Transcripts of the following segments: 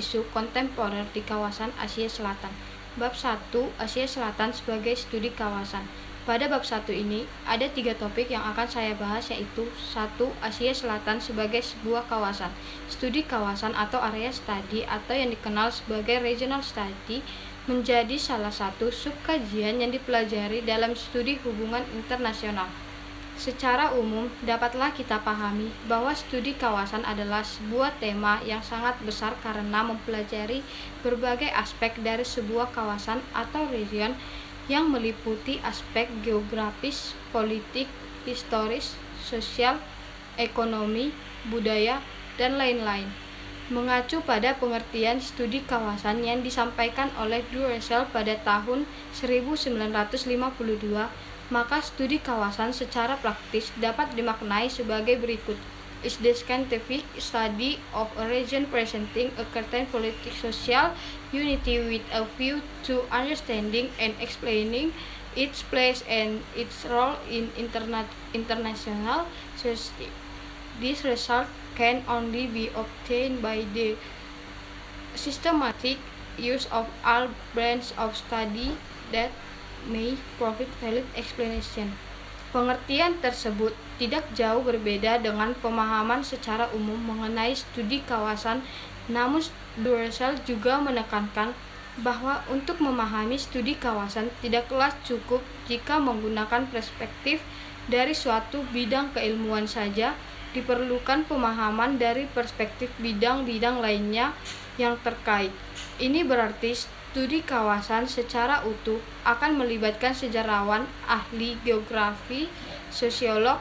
isu kontemporer di kawasan Asia Selatan. Bab 1. Asia Selatan sebagai studi kawasan. Pada bab 1 ini, ada 3 topik yang akan saya bahas, yaitu 1. Asia Selatan sebagai sebuah kawasan. Studi kawasan atau area study atau yang dikenal sebagai regional study menjadi salah satu subkajian yang dipelajari dalam studi hubungan internasional. Secara umum, dapatlah kita pahami bahwa studi kawasan adalah sebuah tema yang sangat besar karena mempelajari berbagai aspek dari sebuah kawasan atau region yang meliputi aspek geografis, politik, historis, sosial, ekonomi, budaya, dan lain-lain. Mengacu pada pengertian studi kawasan yang disampaikan oleh Duracell pada tahun 1952, maka studi kawasan secara praktis dapat dimaknai sebagai berikut. Is the scientific study of a region presenting a certain political social unity with a view to understanding and explaining its place and its role in international society. This result can only be obtained by the systematic use of all branches of study that may provide valid explanation. Pengertian tersebut tidak jauh berbeda dengan pemahaman secara umum mengenai studi kawasan, namun Duracell juga menekankan bahwa untuk memahami studi kawasan tidaklah cukup jika menggunakan perspektif dari suatu bidang keilmuan saja, diperlukan pemahaman dari perspektif bidang-bidang lainnya yang terkait. Ini berarti studi kawasan secara utuh akan melibatkan sejarawan, ahli geografi, sosiolog,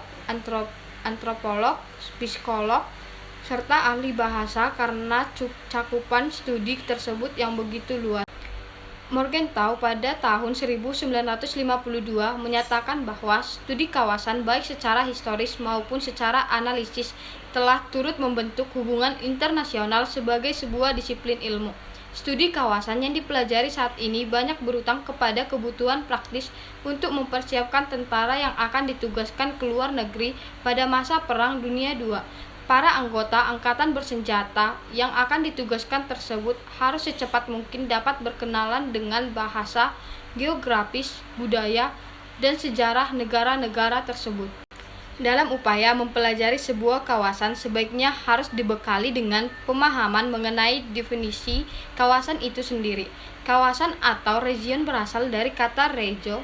antropolog, psikolog, serta ahli bahasa karena cakupan studi tersebut yang begitu luas. Morgenthau pada tahun 1952 menyatakan bahwa studi kawasan baik secara historis maupun secara analisis telah turut membentuk hubungan internasional sebagai sebuah disiplin ilmu. Studi kawasan yang dipelajari saat ini banyak berutang kepada kebutuhan praktis untuk mempersiapkan tentara yang akan ditugaskan ke luar negeri pada masa Perang Dunia II. Para anggota angkatan bersenjata yang akan ditugaskan tersebut harus secepat mungkin dapat berkenalan dengan bahasa, geografis, budaya, dan sejarah negara-negara tersebut. Dalam upaya mempelajari sebuah kawasan, sebaiknya harus dibekali dengan pemahaman mengenai definisi kawasan itu sendiri. Kawasan atau region berasal dari kata regio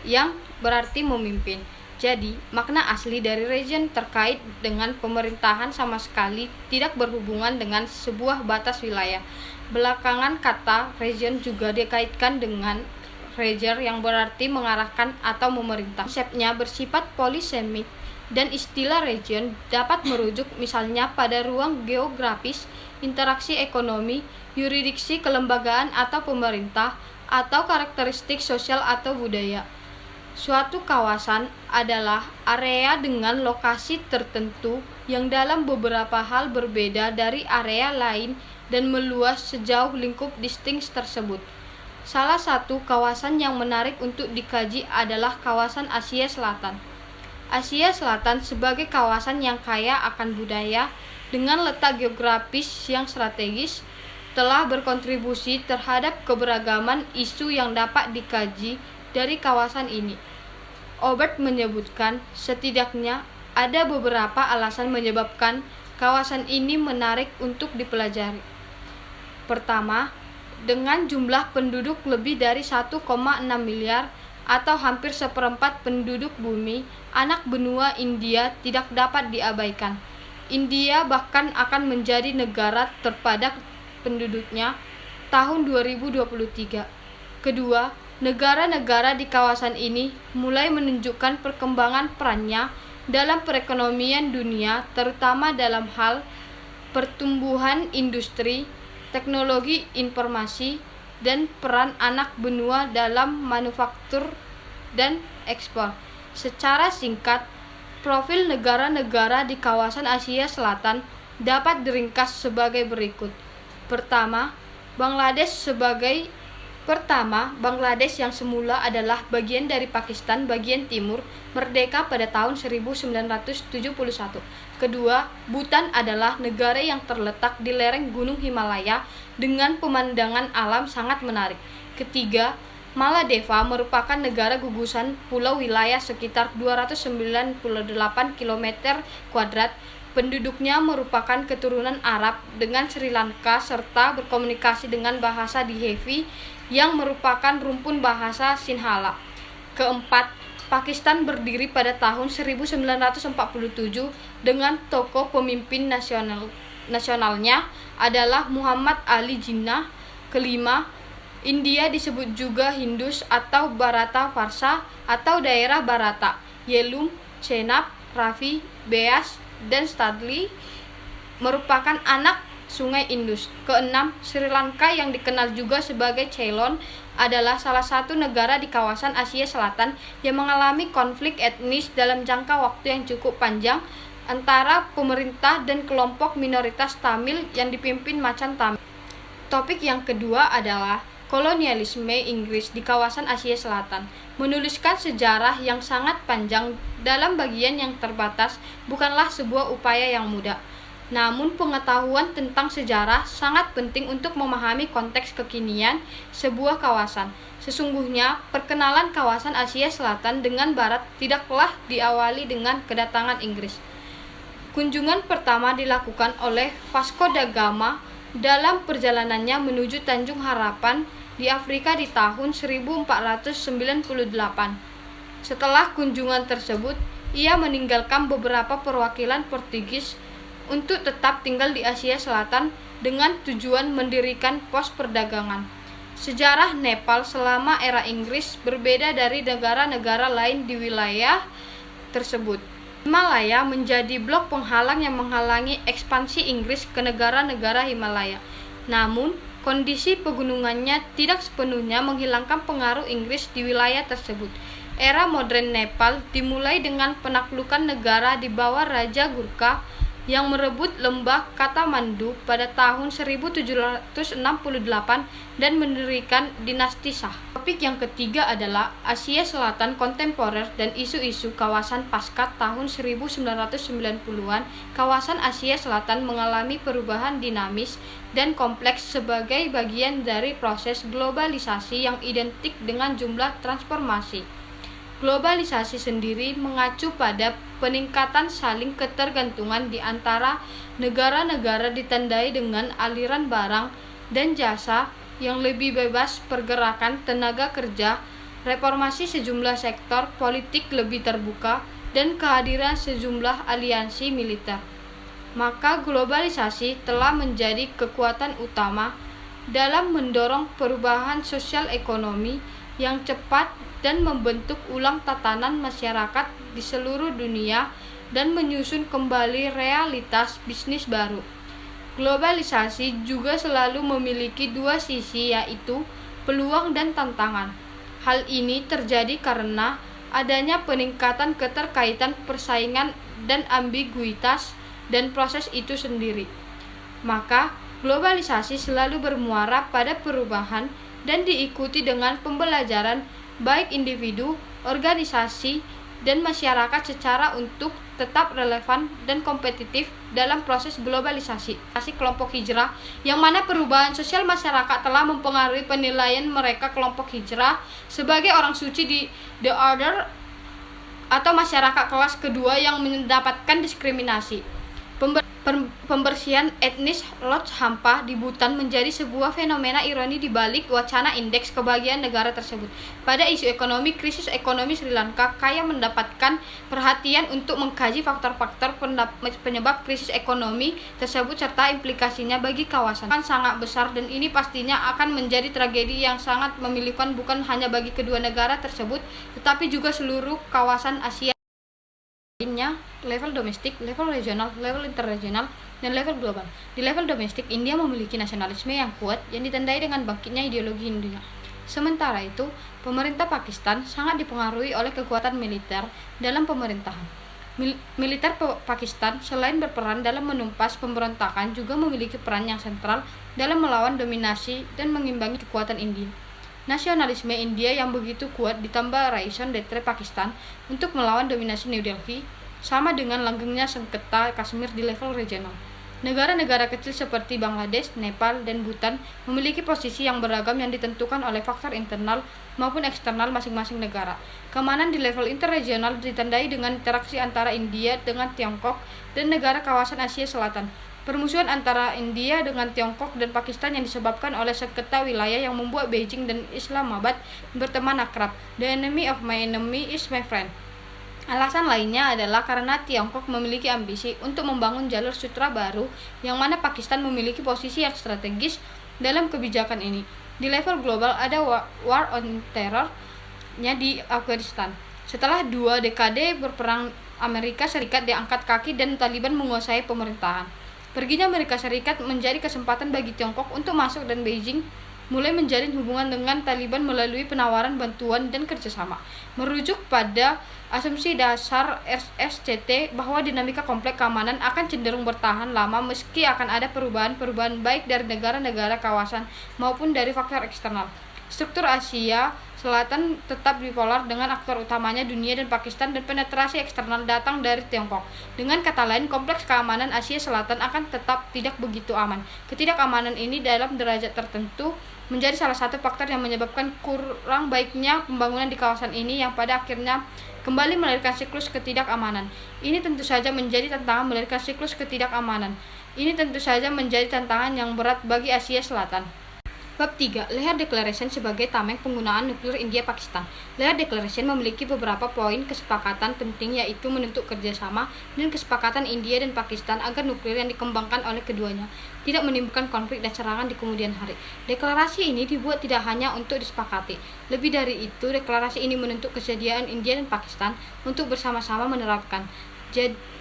yang berarti memimpin. Jadi, makna asli dari region terkait dengan pemerintahan sama sekali tidak berhubungan dengan sebuah batas wilayah. Belakangan kata region juga dikaitkan dengan reger yang berarti mengarahkan atau memerintah. Konsepnya bersifat polisemik dan istilah region dapat merujuk misalnya pada ruang geografis, interaksi ekonomi, yurisdiksi kelembagaan atau pemerintah, atau karakteristik sosial atau budaya. Suatu kawasan adalah area dengan lokasi tertentu yang dalam beberapa hal berbeda dari area lain dan meluas sejauh lingkup distinct tersebut. Salah satu kawasan yang menarik untuk dikaji adalah kawasan Asia Selatan. Asia Selatan sebagai kawasan yang kaya akan budaya dengan letak geografis yang strategis telah berkontribusi terhadap keberagaman isu yang dapat dikaji dari kawasan ini. Obert menyebutkan setidaknya ada beberapa alasan menyebabkan kawasan ini menarik untuk dipelajari. Pertama, dengan jumlah penduduk lebih dari 1,6 miliar atau hampir seperempat penduduk bumi, anak benua India tidak dapat diabaikan. India bahkan akan menjadi negara terpadat penduduknya tahun 2023. Kedua, negara-negara di kawasan ini mulai menunjukkan perkembangan perannya dalam perekonomian dunia, terutama dalam hal pertumbuhan industri, teknologi informasi, dan peran anak benua dalam manufaktur dan ekspor. Secara singkat, profil negara-negara di kawasan Asia Selatan dapat diringkas sebagai berikut. Pertama, Bangladesh sebagai Pertama, Bangladesh yang semula adalah bagian dari Pakistan bagian timur, merdeka pada tahun 1971. Kedua, Bhutan adalah negara yang terletak di lereng Gunung Himalaya dengan pemandangan alam sangat menarik. Ketiga, Maladeva merupakan negara gugusan pulau wilayah sekitar 298 km kuadrat. Penduduknya merupakan keturunan Arab dengan Sri Lanka serta berkomunikasi dengan bahasa Dihevi yang merupakan rumpun bahasa Sinhala. Keempat, Pakistan berdiri pada tahun 1947 dengan tokoh pemimpin nasionalnya adalah Muhammad Ali Jinnah. Kelima, India disebut juga Hindus atau Bharata Varsha atau daerah Bharata. Jhelum, Chenab, Ravi, Beas, dan Studley merupakan anak Sungai Indus. Keenam, Sri Lanka yang dikenal juga sebagai Ceylon adalah salah satu negara di kawasan Asia Selatan yang mengalami konflik etnis dalam jangka waktu yang cukup panjang antara pemerintah dan kelompok minoritas Tamil yang dipimpin Macan Tamil. Topik yang kedua adalah kolonialisme Inggris di kawasan Asia Selatan. Menuliskan sejarah yang sangat panjang dalam bagian yang terbatas bukanlah sebuah upaya yang mudah. Namun pengetahuan tentang sejarah sangat penting untuk memahami konteks kekinian sebuah kawasan. Sesungguhnya, perkenalan kawasan Asia Selatan dengan Barat tidaklah diawali dengan kedatangan Inggris. Kunjungan pertama dilakukan oleh Vasco da Gama dalam perjalanannya menuju Tanjung Harapan di Afrika di tahun 1498. Setelah kunjungan tersebut, ia meninggalkan beberapa perwakilan Portugis untuk tetap tinggal di Asia Selatan dengan tujuan mendirikan pos perdagangan. Sejarah Nepal selama era Inggris berbeda dari negara-negara lain di wilayah tersebut. Himalaya menjadi blok penghalang yang menghalangi ekspansi Inggris ke negara-negara Himalaya. Namun, kondisi pegunungannya tidak sepenuhnya menghilangkan pengaruh Inggris di wilayah tersebut. Era modern Nepal dimulai dengan penaklukan negara di bawah Raja Gurkha yang merebut lembah Kathmandu pada tahun 1768 dan mendirikan dinasti Shah. Topik yang ketiga adalah Asia Selatan kontemporer dan isu-isu kawasan pasca tahun 1990-an. Kawasan Asia Selatan mengalami perubahan dinamis dan kompleks sebagai bagian dari proses globalisasi yang identik dengan jumlah transformasi. Globalisasi sendiri mengacu pada peningkatan saling ketergantungan di antara negara-negara ditandai dengan aliran barang dan jasa yang lebih bebas pergerakan tenaga kerja, reformasi sejumlah sektor politik lebih terbuka, dan kehadiran sejumlah aliansi militer. Maka globalisasi telah menjadi kekuatan utama dalam mendorong perubahan sosial ekonomi yang cepat dan membentuk ulang tatanan masyarakat di seluruh dunia dan menyusun kembali realitas bisnis baru. Globalisasi juga selalu memiliki dua sisi, yaitu peluang dan tantangan. Hal ini terjadi karena adanya peningkatan keterkaitan persaingan dan ambiguitas dan proses itu sendiri. Maka, globalisasi selalu bermuara pada perubahan dan diikuti dengan pembelajaran baik individu, organisasi, dan masyarakat secara untuk tetap relevan dan kompetitif dalam proses globalisasi. Kelompok hijrah, yang mana perubahan sosial masyarakat telah mempengaruhi penilaian mereka kelompok hijrah sebagai orang suci di The Order atau masyarakat kelas kedua yang mendapatkan diskriminasi. Pembersihan etnis Lhots Hampa di Bhutan menjadi sebuah fenomena ironi di balik wacana indeks kebahagiaan negara tersebut. Pada isu ekonomi, krisis ekonomi Sri Lanka kaya mendapatkan perhatian untuk mengkaji faktor-faktor penyebab krisis ekonomi tersebut serta implikasinya bagi kawasan. Sangat besar dan ini pastinya akan menjadi tragedi yang sangat memilukan bukan hanya bagi kedua negara tersebut, tetapi juga seluruh kawasan Asia lainnya, level domestik, level regional, level interregional, dan level global. Di level domestik, India memiliki nasionalisme yang kuat yang ditandai dengan bangkitnya ideologi Hindunya. Sementara itu, pemerintah Pakistan sangat dipengaruhi oleh kekuatan militer dalam pemerintahan. Militer Pakistan selain berperan dalam menumpas pemberontakan juga memiliki peran yang sentral dalam melawan dominasi dan mengimbangi kekuatan India. Nasionalisme India yang begitu kuat ditambah raison d'être Pakistan untuk melawan dominasi New Delhi sama dengan langgengnya sengketa Kashmir di level regional. Negara-negara kecil seperti Bangladesh, Nepal, dan Bhutan memiliki posisi yang beragam yang ditentukan oleh faktor internal maupun eksternal masing-masing negara. Keamanan di level interregional ditandai dengan interaksi antara India dengan Tiongkok dan negara kawasan Asia Selatan. Permusuhan antara India dengan Tiongkok dan Pakistan yang disebabkan oleh sengketa wilayah yang membuat Beijing dan Islamabad berteman akrab. The enemy of my enemy is my friend. Alasan lainnya adalah karena Tiongkok memiliki ambisi untuk membangun jalur sutra baru yang mana Pakistan memiliki posisi yang strategis dalam kebijakan ini. Di level global ada war on terror-nya di Afghanistan. Setelah 2 dekade berperang, Amerika Serikat diangkat kaki dan Taliban menguasai pemerintahan. Perginya Amerika Serikat menjadi kesempatan bagi Tiongkok untuk masuk dan Beijing mulai menjalin hubungan dengan Taliban melalui penawaran bantuan dan kerjasama. Merujuk pada asumsi dasar SCT bahwa dinamika kompleks keamanan akan cenderung bertahan lama meski akan ada perubahan-perubahan baik dari negara-negara kawasan maupun dari faktor eksternal. Struktur Asia Selatan tetap bipolar dengan aktor utamanya dunia dan Pakistan dan penetrasi eksternal datang dari Tiongkok. Dengan kata lain, kompleks keamanan Asia Selatan akan tetap tidak begitu aman. Ketidakamanan ini dalam derajat tertentu menjadi salah satu faktor yang menyebabkan kurang baiknya pembangunan di kawasan ini yang pada akhirnya kembali melahirkan siklus ketidakamanan. Ini tentu saja menjadi tantangan yang berat bagi Asia Selatan. Bab 3. Lahore Declaration sebagai tameng penggunaan nuklir India-Pakistan. Lahore Declaration memiliki beberapa poin kesepakatan penting yaitu menuntut kerjasama dan kesepakatan India dan Pakistan agar nuklir yang dikembangkan oleh keduanya tidak menimbulkan konflik dan serangan di kemudian hari. Deklarasi ini dibuat tidak hanya untuk disepakati. Lebih dari itu, deklarasi ini menuntut kesediaan India dan Pakistan untuk bersama-sama menerapkan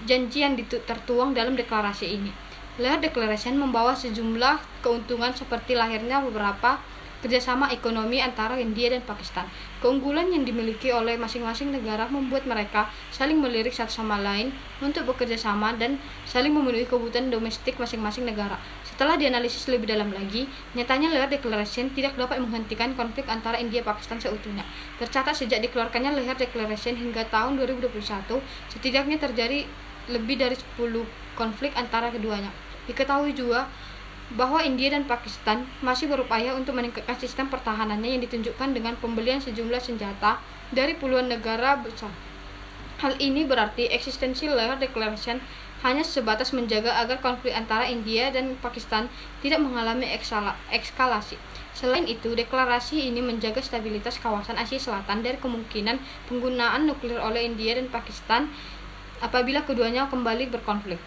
janji yang tertuang dalam deklarasi ini. Lahore Declaration membawa sejumlah keuntungan seperti lahirnya beberapa kerjasama ekonomi antara India dan Pakistan. Keunggulan yang dimiliki oleh masing-masing negara membuat mereka saling melirik satu sama lain untuk bekerja sama dan saling memenuhi kebutuhan domestik masing-masing negara. Setelah dianalisis lebih dalam lagi, nyatanya Lahore Declaration tidak dapat menghentikan konflik antara India dan Pakistan seutuhnya. Tercatat sejak dikeluarkannya Lahore Declaration hingga tahun 2021, setidaknya terjadi lebih dari 10 konflik antara keduanya. Diketahui juga bahwa India dan Pakistan masih berupaya untuk meningkatkan sistem pertahanannya yang ditunjukkan dengan pembelian sejumlah senjata dari puluhan negara besar. Hal ini berarti eksistensi Lahore Declaration hanya sebatas menjaga agar konflik antara India dan Pakistan tidak mengalami eskalasi. Selain itu, deklarasi ini menjaga stabilitas kawasan Asia Selatan dari kemungkinan penggunaan nuklir oleh India dan Pakistan apabila keduanya kembali berkonflik.